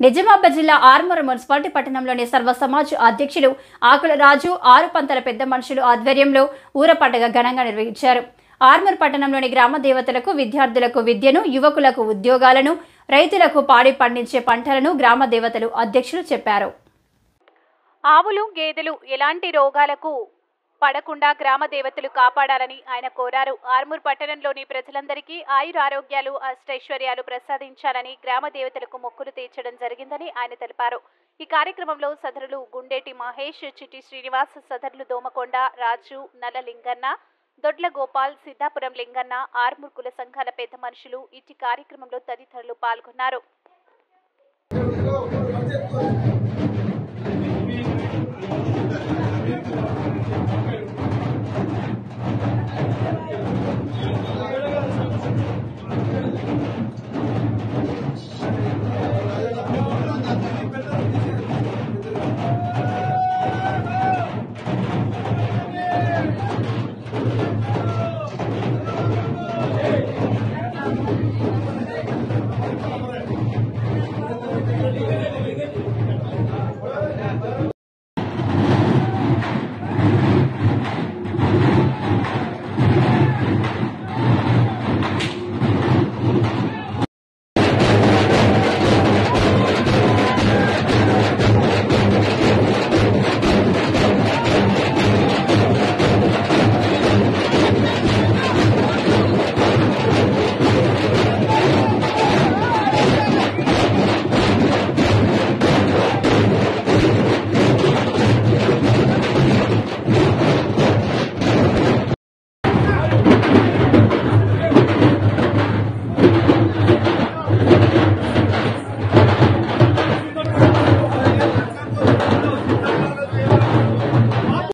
నిజామాబాద్ జిల్లా ఆర్మూర్ మున్సిపాలిటీ పట్టణంలోని సర్వ సమాజ్ అధ్యక్షులు ఆకుల రాజు ఆరు పంతల పెద్ద మనుషులు ఆధ్వర్యంలో ఊర పండుగ ఘనంగా నిర్వహించారు. ఆర్మూర్ పట్టణంలోని గ్రామ దేవతలకు, విద్యార్థులకు విద్యను, యువకులకు ఉద్యోగాలను, రైతులకు పాడి పండించే పంటలను గ్రామ దేవతలు అధ్యక్షులు చెప్పారు. ఆవులు, గేదెలు ఎలాంటి రోగాలకు పడకుండా గ్రామ దేవతలు కాపాడాలని ఆయన కోరారు. ఆర్మూర్ పట్టణంలోని ప్రజలందరికీ ఆయురారోగ్యాలు, అష్టైశ్వర్యాలు ప్రసాదించాలని గ్రామ దేవతలకు మొక్కులు తీర్చడం జరిగిందని ఆయన తెలిపారు. ఈ కార్యక్రమంలో సదరులు గుండేటి మహేష్, చిట్టి శ్రీనివాస్, సదరులు దోమకొండ రాజు, నల్ల లింగన్న, దొడ్ల గోపాల్, సిద్ధాపురం లింగన్న, ఆర్మూర్ కుల సంఘాల పెద్ద మనుషులు ఇట్టి కార్యక్రమంలో తదితరులు పాల్గొన్నారు.